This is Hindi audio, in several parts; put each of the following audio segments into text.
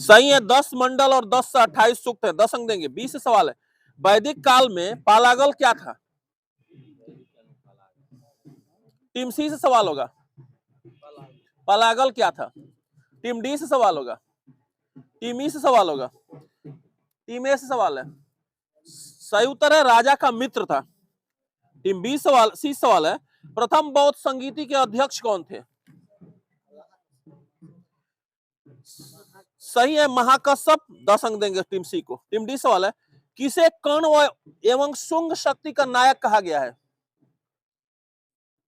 सही है, 10 मंडल और 10 से 28 सूक्त है, 10 अंक देंगे। 20 सवाल है, वैदिक काल में पालागल क्या था? टीम सी से सवाल होगा, पालागल क्या था? टीम डी से सवाल होगा, टीम ई से सवाल होगा, टीम ए से सवाल है। सही उत्तर है राजा का मित्र था। टीम बी सवाल, सी सवाल है, प्रथम बौद्ध संगीति के अध्यक्ष कौन थे? सही है महाकश्यप, 10 अंक देंगे टीम सी को। टीम डी सवाल है, किसे कर्ण एवं शुंग शक्ति का नायक कहा गया है?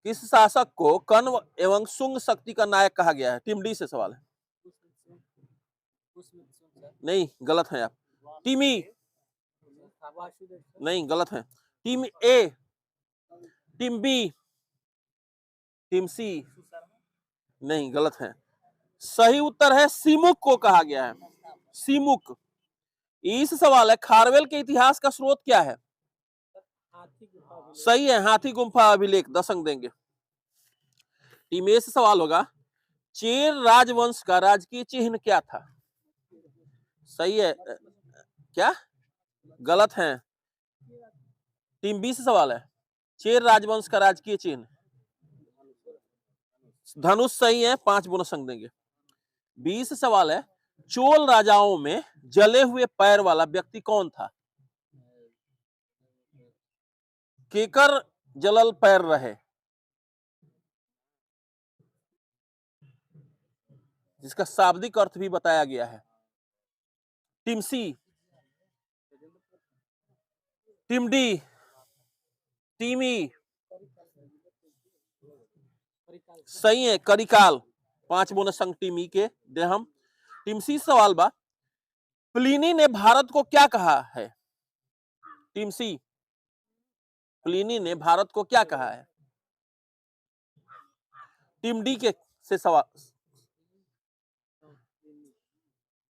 किस शासक को कर्ण एवं शुंग शक्ति का नायक कहा गया है? टीम डी से सवाल है। नहीं, गलत है आप। टीम ई, नहीं गलत है। Team A, team B, team सी, नहीं गलत है। सही उत्तर है सिमुक को कहा गया है, सिमुक। इस सवाल है, खारवेल के इतिहास का स्रोत क्या है? सही है हाथी गुम्फा अभिलेख, 10 अंक देंगे। टीम ए से सवाल होगा, चेर राजवंश का राजकीय चिन्ह क्या था? सही है, क्या गलत है। टीम बी से सवाल है, चेर राजवंश का राजकीय चिन्ह धनुष, सही है, 5 बोनस अंक देंगे। 20 सवाल है, चोल राजाओं में जले हुए पैर वाला व्यक्ति कौन था? केकर जलल पैर रहे, जिसका शाब्दिक अर्थ भी बताया गया है। Team C, team D, team ई, सही है करिकाल, 5 बोनस अंक टीम ई के दे हम। टीम सी सवाल बा, प्लिनी ने भारत को क्या कहा है? टीम सी, प्लिनी ने भारत को क्या कहा है? टीम डी के से सवाल,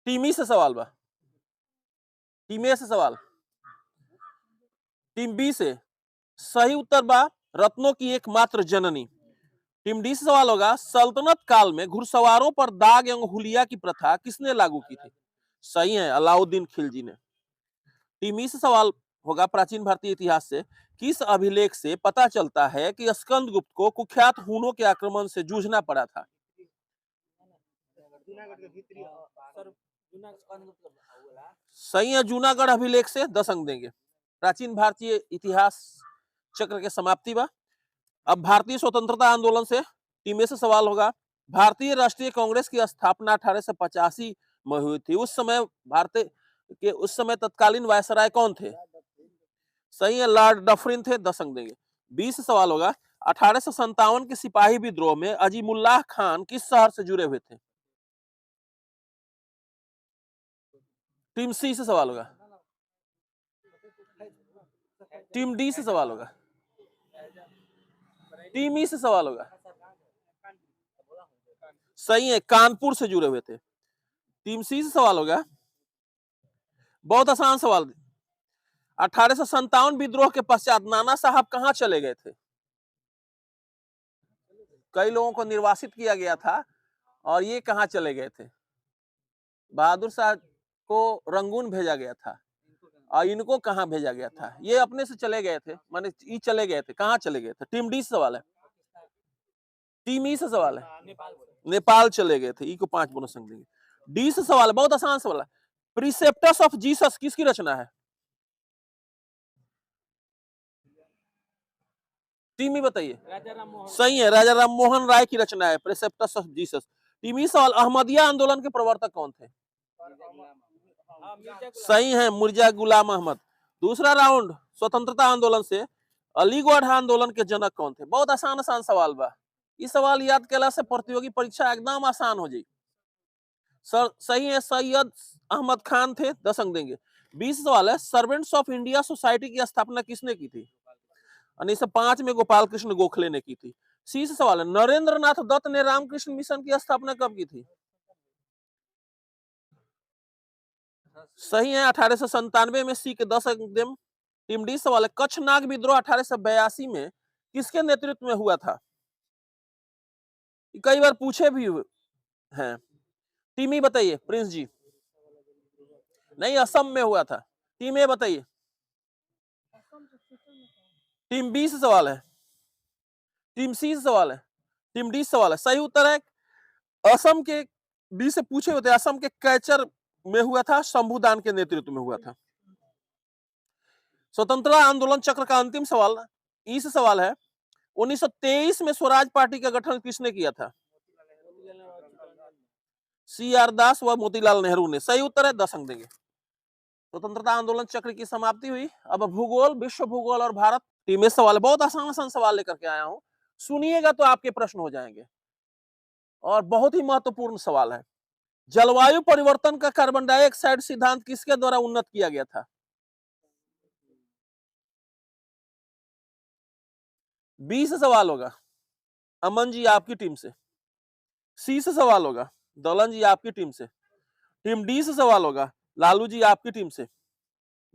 टीम ई से सवाल बा, टीम ए से सवाल, टीम बी से। सही उत्तर बा रत्नों की एकमात्र जननी। टीम डी से सवाल होगा, सल्तनत काल में घुड़सवारों पर दाग एवं हुलिया की प्रथा किसने लागू की थी? सही है अलाउद्दीन खिलजी ने। टीम ई से सवाल होगा, प्राचीन भारतीय इतिहास से किस अभिलेख से पता चलता है कि स्कंदगुप्त को कुख्यात हूनों के आक्रमण से जूझना पड़ा था? सही है जूनागढ़ अभिलेख से, 10 अंक देंगे। प्राचीन भारतीय इतिहास चक्र के समाप्ति बा। अब भारतीय स्वतंत्रता आंदोलन से टीम ए से सवाल होगा, भारतीय राष्ट्रीय कांग्रेस की स्थापना 1885 में हुई थी। उस समय तत्कालीन वायसराय कौन थे? सही है लॉर्ड डफरिन थे, 10 अंक देंगे। 20 सवाल होगा, 1857 के सिपाही विद्रोह में अजीमुल्लाह खान किस शहर से जुड़े हुए थे? टीम सी से सवाल होगा, टीम डी से सवाल होगा, टीम ई से सवाल होगा। सही है कानपुर से जुड़े हुए थे। टीम सी से सवाल होगा, बहुत आसान सवाल। 1857 विद्रोह के पश्चात नाना साहब कहां चले गए थे? कई लोगों को निर्वासित किया गया था और ये कहां चले गए थे? बहादुर शाह को रंगून भेजा गया था और इनको कहां भेजा गया था? ये अपने से चले गए थे, माने ये चले गए थे, कहां चले गए थे? टीम डी से सवाल है, टीम ई से सवाल है, नेपाल चले गए थे, ई को 5 बोनस अंक देंगे। डी से सवाल है, बहुत आसान सवाल है, प्रिसेप्टस ऑफ जीसस किसकी रचना है? टीम ई बताइए। सही है राजा राम मोहन राय की रचना है प्रिसेप्टस ऑफ जीसस। टीम ई सवाल, अहमदिया आंदोलन के प्रवर्तक कौन थे? सही है मिर्जा गुलाम अहमद। दूसरा राउंड, स्वतंत्रता आंदोलन से अलीगढ़ आंदोलन के जनक कौन थे? बहुत आसान आसान सवाल बा, ये सवाल याद केला से प्रतियोगी परीक्षा एकदम आसान हो जाए। सर सही है सैयद अहमद खान थे, 10 अंक देंगे। 20 सवाल है, सर्वेंट्स ऑफ इंडिया सोसाइटी की स्थापना किसने की थी? 1905 में गोपाल कृष्ण गोखले ने की थी। सी से सवाल है, नरेंद्र नाथ दत्त ने रामकृष्ण मिशन की स्थापना कब की थी? सही है 1897 में, सी के 10 अंक दें। टीम डी सवाल है, कच्छ नाग विद्रोह 1882 में किसके नेतृत्व में हुआ था? कई बार पूछे भी हैं। टीम ई बताइए प्रिंस जी। नहीं, असम में हुआ था। टीम ए बताइए। टीम बी से सवाल है, टीम सी से सवाल है, टीम डी से सवाल है। सही उत्तर है असम के, बी से पूछे होते, असम के कैचर में हुआ था, शंभुदान के नेतृत्व में हुआ था। स्वतंत्रता आंदोलन चक्र का अंतिम सवाल ई से सवाल है, 1923 में स्वराज पार्टी का गठन किसने किया था? सी आर दास व मोतीलाल नेहरू ने। सही उत्तर है, 10 अंक देंगे। स्वतंत्रता आंदोलन चक्र की समाप्ति हुई। अब भूगोल, विश्व भूगोल और भारत टीम सवाल, बहुत आसान आसान सवाल लेकर के आया हूं, सुनिएगा तो आपके प्रश्न हो जाएंगे। और बहुत ही महत्वपूर्ण सवाल है, जलवायु परिवर्तन का कार्बन डाइऑक्साइड सिद्धांत किसके द्वारा उन्नत किया गया था? बी से सवाल होगा, अमन जी आपकी टीम से। सी से सवाल होगा, दौलन जी आपकी टीम से। टीम डी से सवाल होगा, लालू जी आपकी टीम से।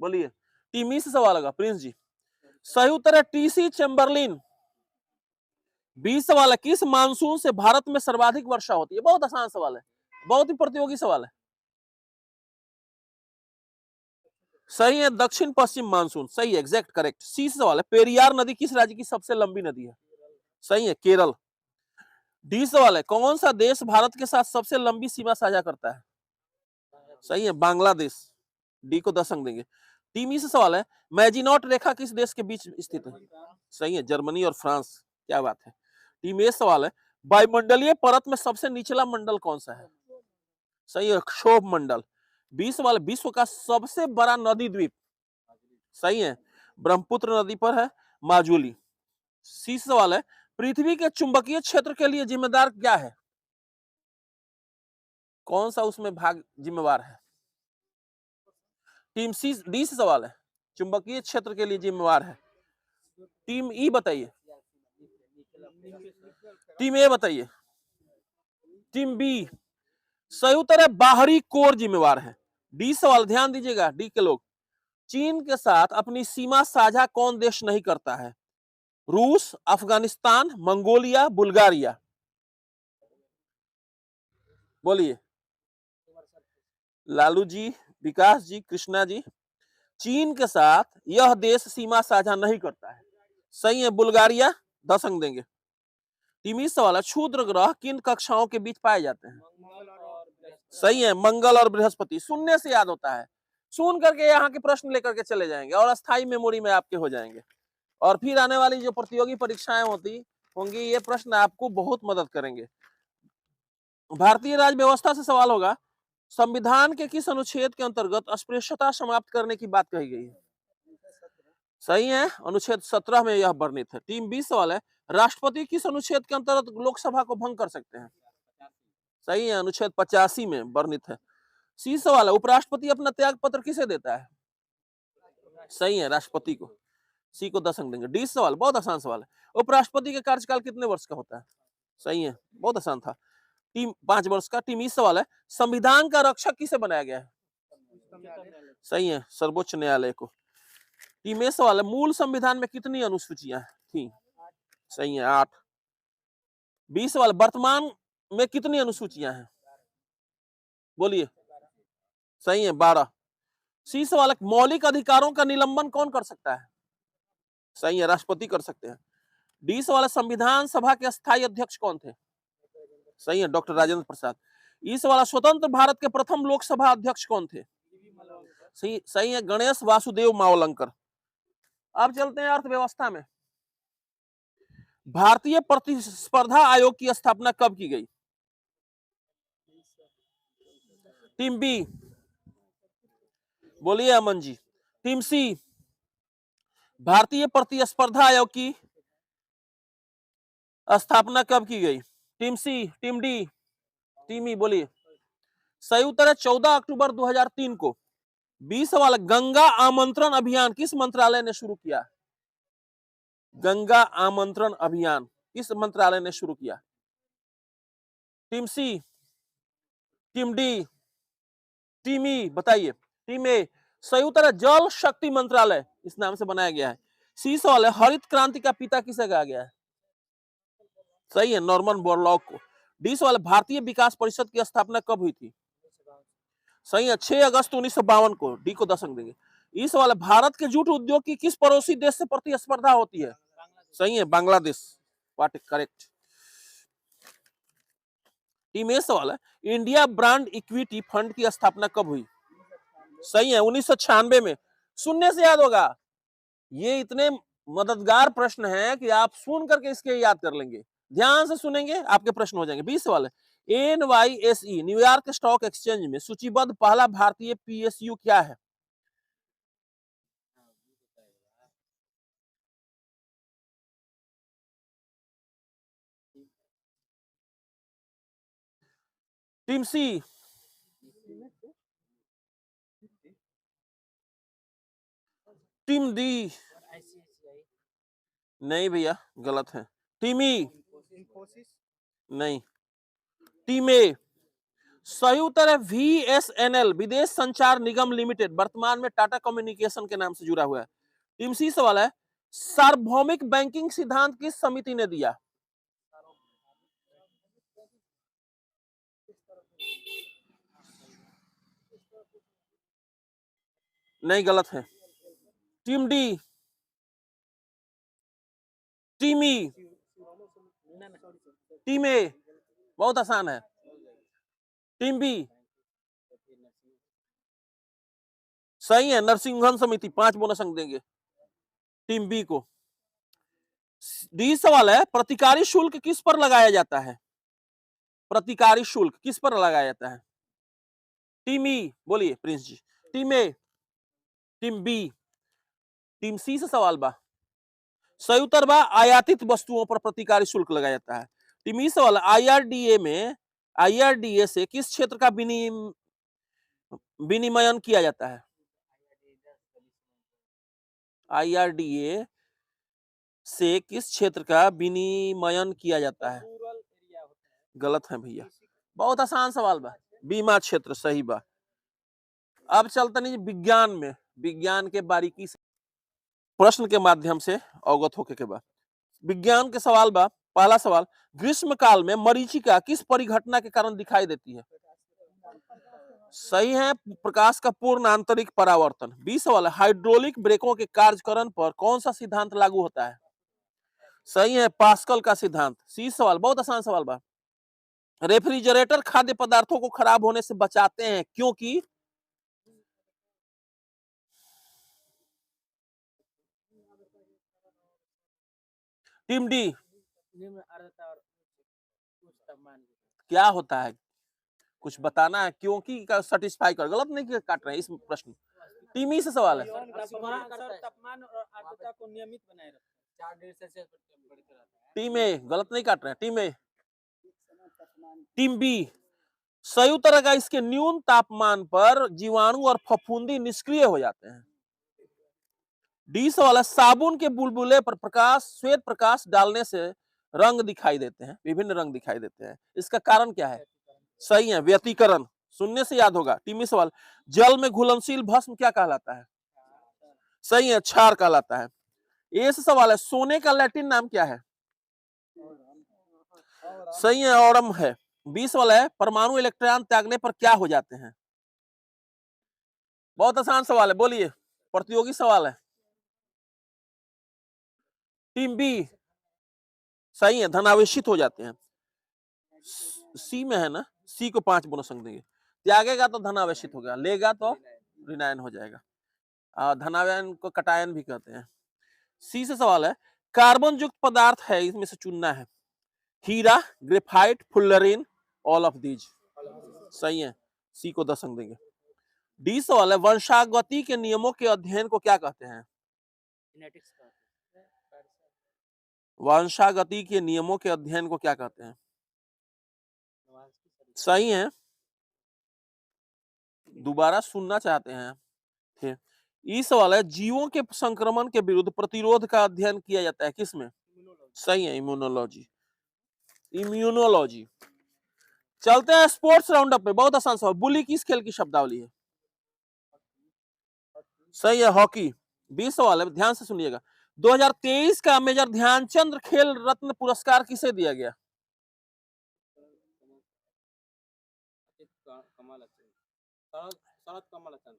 बोलिए। टीम ई से सवाल होगा, प्रिंस जी। सही उत्तर है टीसी चैम्बरलिन। 20 सवाल है, किस मानसून से भारत में सर्वाधिक वर्षा होती है? बहुत आसान सवाल है, बहुत ही प्रतियोगी सवाल है। सही है, दक्षिण पश्चिम मानसून। सही है, एग्जैक्ट करेक्ट। सी से सवाल है, पेरियार नदी किस राज्य की सबसे लंबी नदी है? सही है, केरल। डी सवाल है, कौन सा देश भारत के साथ सबसे लंबी सीमा साझा करता है? सही है, बांग्लादेश। डी को 10 अंक देंगे। टीम ई से सवाल है, मैजिनॉट रेखा किस देश के बीच स्थित है? सही है, जर्मनी और फ्रांस। क्या बात है। टीम ए सवाल है, वायुमंडलीय परत में सबसे निचला मंडल कौन सा है? सही है, क्षोभ मंडल। 20 सवाल, विश्व का सबसे बड़ा नदी द्वीप? सही है, ब्रह्मपुत्र नदी पर है, माजुली। सी सवाल है, पृथ्वी के चुंबकीय क्षेत्र के लिए जिम्मेदार क्या है? कौन सा उसमें भाग जिम्मेवार है? Team C. डी से सवाल है, चुंबकीय क्षेत्र के लिए जिम्मेवार है। टीम ई बताइए। टीम ए बताइए। Team B. सही उत्तर है, बाहरी कोर जिम्मेवार है। डी सवाल ध्यान दीजिएगा, डी के लोग। चीन के साथ अपनी सीमा साझा कौन देश नहीं करता है? रूस, अफगानिस्तान, मंगोलिया, बुल्गारिया। बोलिए। लालू जी, विकास जी, कृष्णा जी। चीन के साथ यह देश सीमा साझा नहीं करता है। सही है, बुल्गारिया। 10 अंक देंगे। टीमी सवाल है, क्षुद्र ग्रह किन कक्षाओं के बीच पाए जाते हैं? सही है, मंगल और बृहस्पति। सुनने से याद होता है, सुन करके यहाँ के प्रश्न लेकर के चले जाएंगे और अस्थायी मेमोरी में आपके हो जाएंगे। और फिर आने वाली जो प्रतियोगी परीक्षाएं होती होंगी, ये प्रश्न आपको बहुत मदद करेंगे। भारतीय राज्य व्यवस्था से सवाल होगा, संविधान के किस अनुच्छेद के अंतर्गत अस्पृश्यता समाप्त करने की बात कही गई है? सही है, अनुच्छेद 17 में यह वर्णित है। टीम 20 सवाल है, राष्ट्रपति किस अनुच्छेद के अंतर्गत लोकसभा को भंग कर सकते हैं? सही है, अनुच्छेद 85 में वर्णित है। सी सवाल है, उपराष्ट्रपति अपना त्याग पत्र किसे देता है? सही है, राष्ट्रपति को। सी को 10 अंक देंगे। डी सवाल बहुत आसान सवाल है, उपराष्ट्रपति का कार्यकाल कितने वर्ष का होता है? सही है, बहुत आसान था। टीम 5 वर्ष का। टीम ई सवाल है, संविधान का रक्षक किसे बनाया गया है? सही है, सर्वोच्च न्यायालय को। टीम ए सवाल है, मूल संविधान में कितनी अनुसूचियां थी? सही है, 8। 20 सवाल, वर्तमान में कितनी अनुसूचियां हैं? बोलिए। सही है, 12। सी सवाल है, मौलिक अधिकारों का निलंबन कौन कर सकता है? सही है, राष्ट्रपति कर सकते हैं। डी सवाल है, संविधान सभा के अस्थायी अध्यक्ष कौन थे? सही है, डॉक्टर राजेंद्र प्रसाद। ई सवाल, स्वतंत्र भारत के प्रथम लोकसभा अध्यक्ष कौन थे? सही है, गणेश वासुदेव मावलंकर। अब चलते हैं अर्थव्यवस्था में। भारतीय प्रतिस्पर्धा आयोग की स्थापना कब की गई? Team B. बोलिए अमन जी। टीम सी, भारतीय प्रतिस्पर्धा आयोग की स्थापना कब की गई? Team C, team D, team E. बोलिए। सही उत्तर है 14 अक्टूबर 2003 को। 20 सवाल, गंगा आमंत्रण अभियान किस मंत्रालय ने शुरू किया? गंगा आमंत्रण अभियान किस मंत्रालय ने शुरू किया? Team C, team D, team ई। बताइए। टीम ए। सही उत्तर है जल शक्ति मंत्रालय, इस नाम से बनाया गया है। सी सवाल है, हरित क्रांति का पिता किसे कहा गया है? सही है, नॉर्मन बोरलॉग को। डी सवाल है भारतीय विकास परिषद की स्थापना कब हुई थी? सही है 6 अगस्त 1952 को। डी को 10 अंक देंगे। ई सवाल है भारत के जूट उद्योग की किस पड़ोसी देश से प्रतिस्पर्धा होती है? सही है Bangladesh. What correct. Team A सवाल है इंडिया ब्रांड इक्विटी फंड की स्थापना कब हुई? सही है 1996 में। सुनने से याद होगा। ये इतने मददगार प्रश्न है कि आप सुन करके इसके याद कर लेंगे। ध्यान से सुनेंगे आपके प्रश्न हो जाएंगे। 20 सवाल है NYSE न्यूयॉर्क स्टॉक एक्सचेंज में सूचीबद्ध पहला भारतीय PSU क्या है? Team C. Team D. नहीं भैया गलत है। टीम ई नहीं। टीम ए सही उत्तर है VSNL विदेश संचार निगम लिमिटेड वर्तमान में टाटा कम्युनिकेशन के नाम से जुड़ा हुआ है। टीम सी सवाल है सार्वभौमिक बैंकिंग सिद्धांत किस समिति ने दिया? नहीं गलत है। Team D. Team E. Team ए बहुत आसान है। टीम बी सही है नरसिंहन समिति 5 बोनस अंक देंगे टीम बी को। डी सवाल है प्रतिकारी शुल्क किस पर लगाया जाता है? प्रतिकारी शुल्क किस पर लगाया जाता है? टीम ई बोलिए Prince ji. Team A. Team B. Team C से सवाल बा। सही उत्तर बा आयातित वस्तुओं पर प्रतिकारी शुल्क लगाया जाता है। टीम ई सवाल IRDA से किस क्षेत्र का विनिमयन किया जाता है? IRDA से किस क्षेत्र का विनिमयन किया जाता है? गलत है भैया बहुत आसान सवाल बा। बीमा क्षेत्र सही बा। अब चलते नहीं विज्ञान में। विज्ञान के बारीकी से प्रश्न के माध्यम से अवगत होके के बाद विज्ञान के सवाल बा। पहला सवाल ग्रीष्म काल में मरीचिका किस परिघटना के कारण दिखाई देती है? सही है प्रकाश का पूर्ण आंतरिक परावर्तन। 20 सवाल हाइड्रोलिक ब्रेकों के कार्यकरण पर कौन सा सिद्धांत लागू होता है? सही है पास्कल का सिद्धांत। 30 सवाल बहुत आसान सवाल बा। रेफ्रिजरेटर खाद्य पदार्थों को खराब होने से बचाते हैं क्योंकि? टीम डी क्या होता है कुछ बताना है क्योंकि का सेटिस्फाई कर गलत नहीं काट रहे हैं इस प्रश्न। टीम ई से सवाल है। तापमान और आर्द्रता को नियमित बनाए रखता है 4 डिग्री सेल्सियस। टीम ए गलत नहीं काट रहे हैं। Team A. टीम बी सही उत्तर का इसके न्यून तापमान पर जीवाणु और फफूंदी निष्क्रिय हो जाते हैं। डी सवाल साबुन के बुलबुले पर प्रकाश श्वेत प्रकाश डालने से रंग दिखाई देते हैं विभिन्न रंग दिखाई देते हैं इसका कारण क्या है? सही है व्यतिकरण। सुनने से याद होगा। टीमी सवाल जल में घुलनशील भस्म क्या कहलाता है? सही है क्षार कहलाता है। ये सवाल है सोने का लैटिन नाम क्या है? सही है ऑरम है। 20 वाला है परमाणु इलेक्ट्रॉन त्यागने पर क्या हो जाते हैं? बहुत आसान सवाल है बोलिए प्रतियोगी सवाल है। टीम बी सही है धनावेशित हो जाते हैं। सी में है ना सी को 5 बोनस अंक देंगे। त्यागेगा तो धनावेशित होगा लेगा तो ऋणायन हो जाएगा। धनायन को कटायन भी कहते हैं। सी से सवाल है कार्बन युक्त पदार्थ है इसमें से चुनना है हीरा ग्रेफाइट फुल्लरीन ऑल ऑफ दीज। सही है सी को 10 अंक देंगे। डी सवाल है वंशागति के नियमों के अध्ययन को क्या कहते हैं? वंशागति के नियमों के अध्ययन को क्या कहते हैं? सही है दोबारा सुनना चाहते हैं फिर। ई सवाल है जीवों के संक्रमण के विरुद्ध प्रतिरोध का अध्ययन किया जाता है किसमें? सही है इम्यूनोलॉजी। इम्यूनोलॉजी। चलते हैं स्पोर्ट्स राउंड अप पे। बहुत आसान सवाल बुली किस खेल की शब्दावली है? सही है हॉकी। 20 सवाल है ध्यान से सुनिएगा 2023 का मेजर ध्यानचंद खेल रत्न पुरस्कार किसे दिया गया? कमल शरद शरद कमल चंद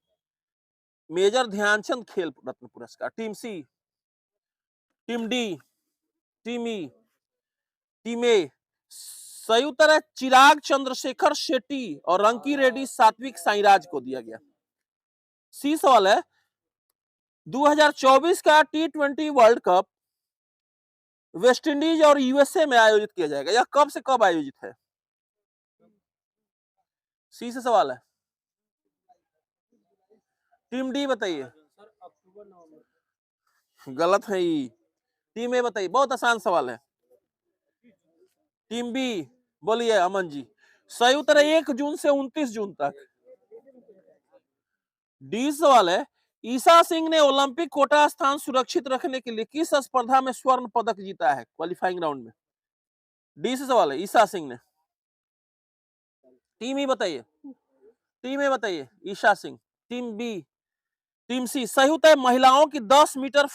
मेजर ध्यानचंद खेल रत्न पुरस्कार। Team C, team D, team E, team ए संयुक्त है चिराग चंद्रशेखर शेट्टी और रंकी रेड्डी सात्विक साईराज को दिया गया। सी सवाल है 2024 का T20 world cup West Indies और यूएसए में आयोजित किया जाएगा। यह कब से कब आयोजित है? सी से सवाल है। टीम डी बताइए। सर अक्टूबर नवंबर। गलत है ये। टीम ए बताइए, बहुत आसान सवाल है। टीम बी बोलिए अमन जी। सही उत्तर है 1 जून से 29 जून तक। डी सवाल है ईसा सिंह ने ओलंपिक कोटा स्थान सुरक्षित रखने के लिए किस स्पर्धा में स्वर्ण पदक जीता है क्वालिफाइंग राउंड में? डी से सवाल है ईसा सिंह ने। टीम ई बताइए। टीम ए बताइए Isha Singh. Team B, team C सही उत्तर है महिलाओं की 10 मीटर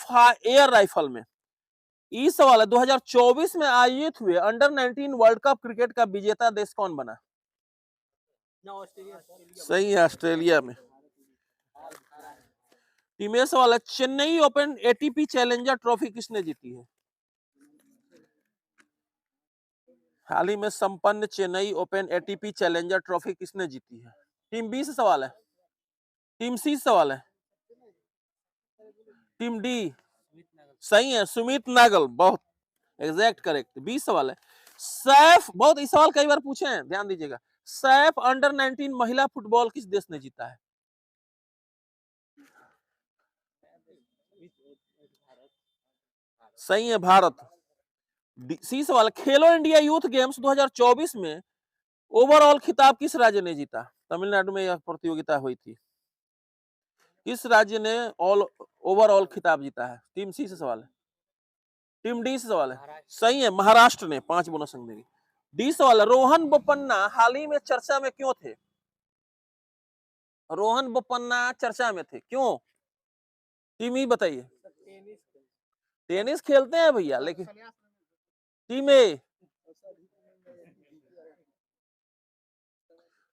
एयर राइफल में। ई सवाल है 2024 में आयोजित हुए अंडर 19 वर्ल्ड कप क्रिकेट का विजेता देश कौन बना? सही है ऑस्ट्रेलिया में। टीम ए सवाल है Chennai open ATP challenger trophy किसने जीती है? हाल ही में संपन्न Chennai open ATP challenger trophy किसने जीती है? टीम बी से सवाल है। टीम सी से सवाल है। टीम डी सही है सुमित नागल, बहुत एग्जैक्ट करेक्ट। 20 सवाल है सैफ, बहुत इस सवाल कई बार पूछे हैं, ध्यान दीजिएगा। सैफ अंडर 19 महिला फुटबॉल किस देश ने जीता है? सही है भारत। सी सवाल खेलो इंडिया यूथ गेम्स 2024 में ओवरऑल खिताब किस राज्य ने जीता? तमिलनाडु में यह प्रतियोगिता हुई थी। किस राज्य ने ओवरऑल खिताब जीता है? टीम सी से सवाल है। टीम डी से सवाल है। सही है महाराष्ट्र ने। 5 बोनस अंक देगी। डी सवाल है रोहन बोपन्ना हाल ही में चर्चा में क्यों थे? रोहन बोपन्ना चर्चा में थे क्यों? टीम ई बताइए। टेनिस खेलते हैं भैया, लेकिन team A,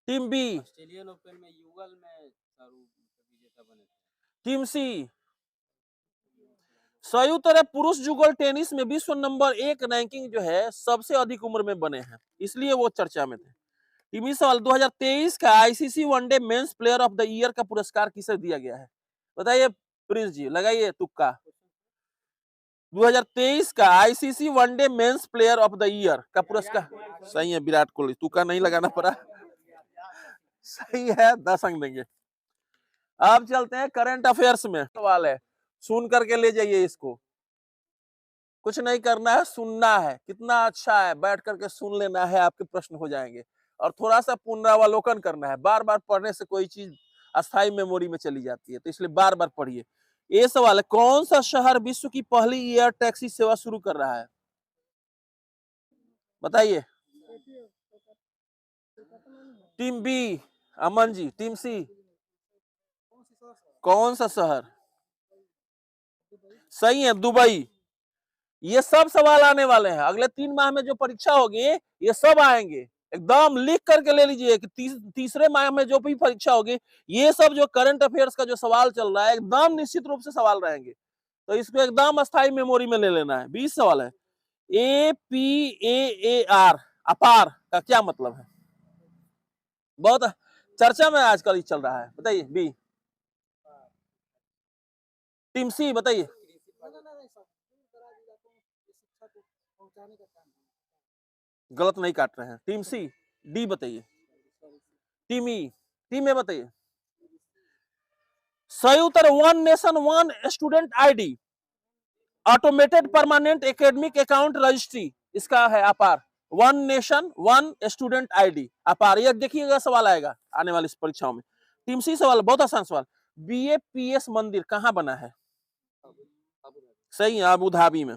team B, Australian open में युगल में विजेता बने थे। टीम सी सही उत्तर है पुरुष जुगल टेनिस में विश्व नंबर 1 रैंकिंग जो है सबसे अधिक उम्र में बने हैं, इसलिए वो चर्चा में थे। टीम ई सवाल 2023 का ICC one day men's player of the year का पुरस्कार किसे दिया गया है? बताइए प्रिंस जी, लगाइए तुक्का। 2023 का ICC one day men's player of the year का पुरस्कार सही है विराट कोहली। तुक्का नहीं लगाना पड़ा। सही है 10 अंक देंगे। अब चलते हैं करंट अफेयर्स में। सवाल है सुन करके ले जाइए इसको, कुछ नहीं करना है, सुनना है। कितना अच्छा है, बैठ करके सुन लेना है, आपके प्रश्न हो जाएंगे। और थोड़ा सा पुनरावलोकन करना है, बार बार पढ़ने से कोई चीज अस्थायी मेमोरी में चली जाती है, तो इसलिए बार बार पढ़िए। ये सवाल है कौन सा शहर विश्व की पहली एयर टैक्सी सेवा शुरू कर रहा है? बताइए। Team B Aman ji. Team सी कौन सा शहर? सही है दुबई। ये सब सवाल आने वाले हैं अगले 3 माह में जो परीक्षा होगी, ये सब आएंगे। एकदम लिख करके ले लीजिए कि तीसरे माह में जो भी परीक्षा होगी, ये सब जो करंट अफेयर्स का जो सवाल चल रहा है एकदम निश्चित रूप से सवाल रहेंगे, तो इसको एकदम अस्थायी मेमोरी में ले लेना है। 20 सवाल है APAAR अपार का क्या मतलब है? बहुत चर्चा में आजकल चल रहा है, बताइए। बी। टीम सी बताइए। गलत नहीं काट रहे हैं। Team C. डी बताइए। Team E. टीम ए बताइए। सही उत्तर one nation one student ID automated permanent academic account registry, इसका है APAAR. One nation one student ID APAAR. ये देखिएगा सवाल आएगा आने वाली परीक्षाओं में। टीम सी सवाल बहुत आसान सवाल BAPS मंदिर कहां बना है? सही है अबू धाबी में।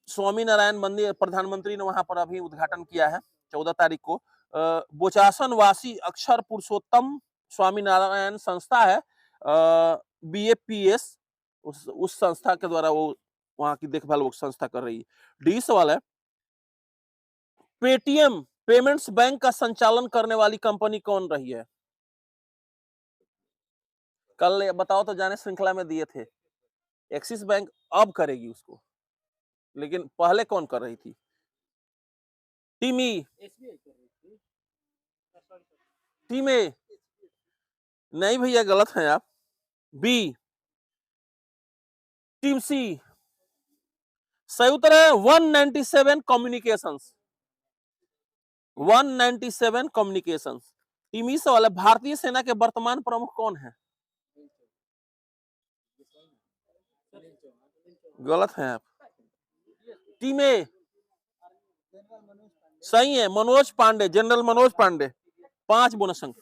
स्वामी नारायण मंदिर प्रधानमंत्री ने वहां पर अभी उद्घाटन किया है 14 तारीख को। बोचासन वासी अक्षर पुरुषोत्तम स्वामी नारायण संस्था है BAPS, उस संस्था के द्वारा वो वहां की देखभाल वो संस्था कर रही है। डी सवाल है पेटीएम पेमेंट्स बैंक का संचालन करने वाली कंपनी कौन रही है? कल बताओ तो जाने श्रृंखला में दिए थे। एक्सिस बैंक अब करेगी उसको, लेकिन पहले कौन कर रही थी? टीमी, एसबीआई कर रही थी। टीमे, नहीं भैया गलत है आप। बी, टीम सी, सही उत्तर है 197 कम्युनिकेशंस। 197 कम्युनिकेशंस। टीम ई सवाल है, भारतीय सेना के वर्तमान प्रमुख कौन है? गलत है आप। टीम ए, सही है मनोज पांडे, जनरल मनोज पांडे, 5 बोनस अंक।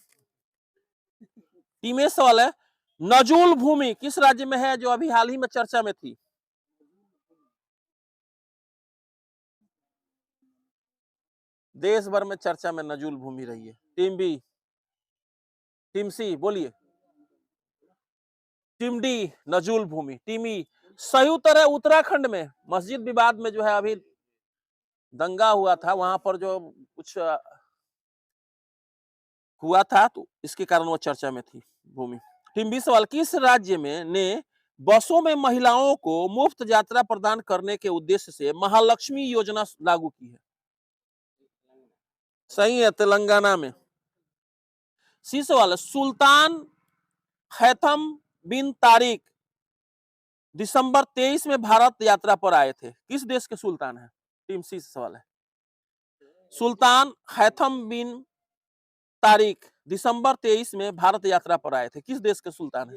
टीम ए सवाल है, नजूल भूमि किस राज्य में है जो अभी हाल ही में चर्चा में थी? देश भर में चर्चा में नजूल भूमि रही है। टीम बी, टीम सी बोलिए। टीम डी नजूल भूमि। टीम ई सही उत्तर है उत्तराखंड में। मस्जिद विवाद में जो है अभी दंगा हुआ था, वहां पर जो कुछ हुआ था तो इसके कारण वो चर्चा में थी भूमि। टीम बी सवाल, किस राज्य में ने बसों में महिलाओं को मुफ्त यात्रा प्रदान करने के उद्देश्य से महालक्ष्मी योजना लागू की है? सही है तेलंगाना में। सी सवाल, सुल्तान हैथम बिन तारिक दिसंबर 23 में भारत यात्रा पर आए थे, किस देश के सुल्तान है? टीम सी से सवाल है। सुल्तान हैथम बिन तारिक दिसंबर 23 में भारत यात्रा पर आए थे, किस देश के सुल्तान है?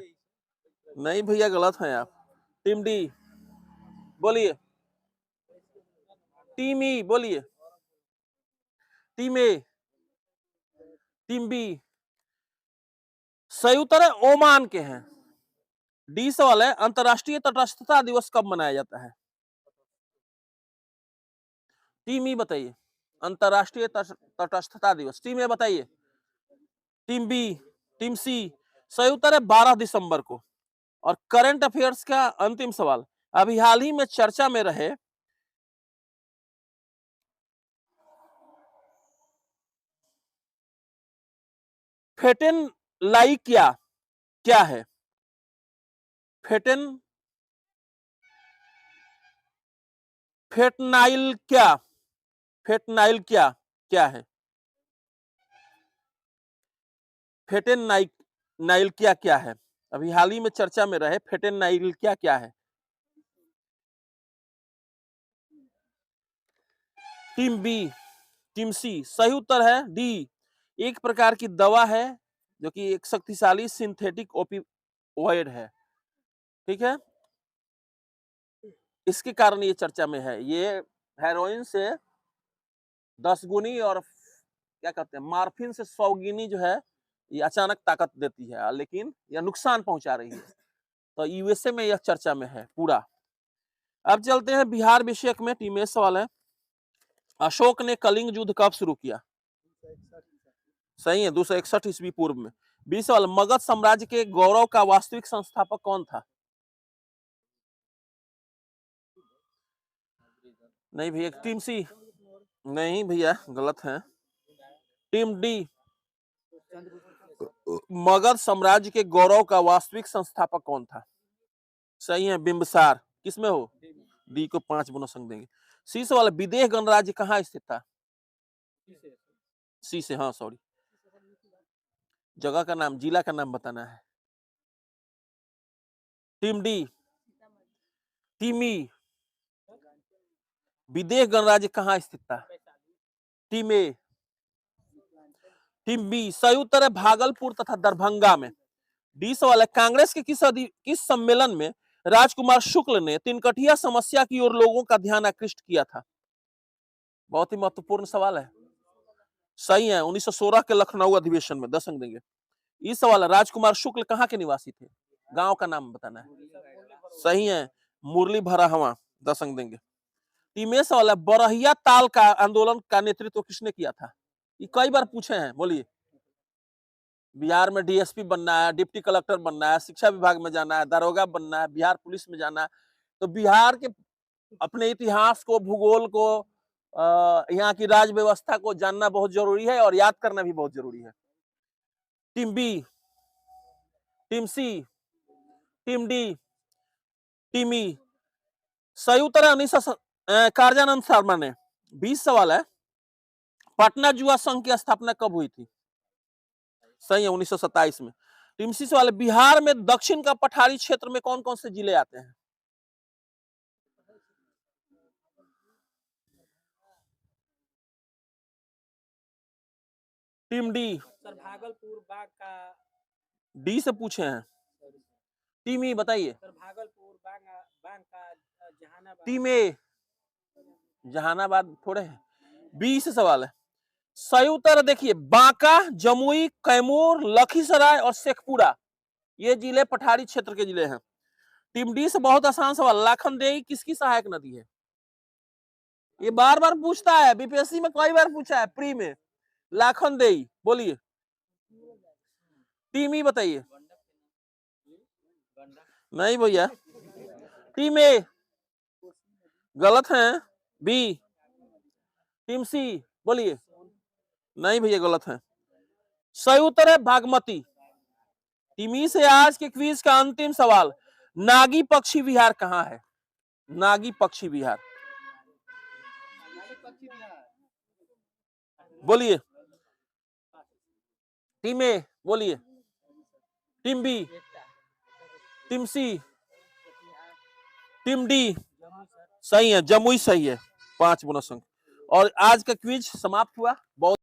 नहीं भैया गलत है आप। टीम डी बोलिए। टीम ई बोलिए। टीम ए, टीम बी, सही उत्तर है ओमान के हैं। डी सवाल है, अंतरराष्ट्रीय तटस्थता दिवस कब मनाया जाता है? टीम ई बताइए। अंतरराष्ट्रीय तटस्थता दिवस। टीम ए बताइए। टीम बी, टीम सी, सही उत्तर है 12 दिसंबर को। और करंट अफेयर्स का अंतिम सवाल, अभी हाल ही में चर्चा में रहे फेटेन लाइकिया क्या है? फेटेन, फेटनाइल क्या, फेटनाइल क्या क्या है? फेटेन नाइल क्या क्या है? अभी हाल ही में चर्चा में रहे फेटेन नाइल क्या क्या है? टीम बी, टीम सी, सही उत्तर है डी, एक प्रकार की दवा है जो कि एक शक्तिशाली सिंथेटिक ओपिओइड है। ठीक है, इसके कारण ये चर्चा में है। ये हेरोइन से 10 गुनी और क्या कहते हैं मार्फिन से 100 गुनी जो है ये अचानक ताकत देती है, लेकिन यह नुकसान पहुंचा रही है। तो यूएसए में यह चर्चा में है पूरा। अब चलते हैं बिहार विषयक में। टीम ए सवाल है, अशोक ने कलिंग युद्ध कब शुरू किया? सही है 261 ईस्वी पूर्व में। 20 सवाल, मगध साम्राज्य के गौरव का वास्तविक संस्थापक कौन था? नहीं भैया। टीम सी, नहीं भैया गलत है। टीम डी, मगध साम्राज्य के गौरव का वास्तविक संस्थापक कौन था? सही है बिंबिसार। किसमें हो? डी को 5 बोनस अंक देंगे। सी सवाल, विदेह गणराज्य कहाँ स्थित था? सी से, हाँ सॉरी, जगह का नाम, जिला का नाम बताना है। टीम डी, टीम ई, विदेह गणराज्य कहाँ स्थित था? टीम ए, टीम बी, सही उत्तर है भागलपुर तथा दरभंगा में। डी सवाल है, कांग्रेस के किस सम्मेलन में राजकुमार शुक्ल ने तिनकठिया समस्या की ओर लोगों का ध्यान आकृष्ट किया था? बहुत ही महत्वपूर्ण सवाल है। सही है 1916 के लखनऊ अधिवेशन में, 10 अंक देंगे। ये सवाल है, राजकुमार शुक्ल कहाँ के निवासी थे? गांव का नाम बताना है। सही है मुरली भराहवा, 10 अंक देंगे। टीम ए सवाल है, बरहिया ताल का आंदोलन का नेतृत्व किसने किया था? ये कई बार पूछे हैं, बोलिए। बिहार में डीएसपी बनना है, डिप्टी कलेक्टर बनना है, शिक्षा विभाग में जाना है, दारोगा बनना है, बिहार पुलिस में जाना है, तो बिहार के अपने इतिहास को, भूगोल को यहाँ की राज व्यवस्था को जानना बहुत जरूरी है और याद करना भी बहुत जरूरी है। Team B, team C, team D, team ई। सही उत्तर है 19 कार्यानंद शर्मा ने। 20 सवाल है। पटना जुआ संघ की स्थापना कब हुई थी? सही है 1927 में। टीम सी सवाल है, बिहार में दक्षिण का पठारी क्षेत्र में कौन कौन से जिले आते हैं? Team D, sir Bhagalpur Banka. D से पूछे हैं। टीम ई बताइए। सर भागलपुर बांका जहानाबाद। टीम ए जहानाबाद थोड़े है। 20 सवाल है। सही उत्तर देखिए, बांका, जमुई, कैमूर, लखीसराय और शेखपुरा, ये जिले पठारी क्षेत्र के जिले हैं। टीम डी से बहुत आसान सवाल, लाखनदेही किसकी सहायक नदी है? ये बार बार पूछता है, बीपीएससी में कई बार पूछा है प्री में। लाखनदेही बोलिए। टीम ई बताइए। नहीं भैया, टीम ए गलत है। बी, टीम सी बोलिए। नहीं भैया गलत है। सही उत्तर है बागमती। टीम ई से आज के क्विज का अंतिम सवाल, नागी पक्षी विहार कहाँ है? नागी पक्षी विहार बोलिए। टीम ए बोलिए। Team B, team C, team D. सही है, जमुई सही है। 5 बोनस अंक। और आज का क्विज समाप्त हुआ। बहुत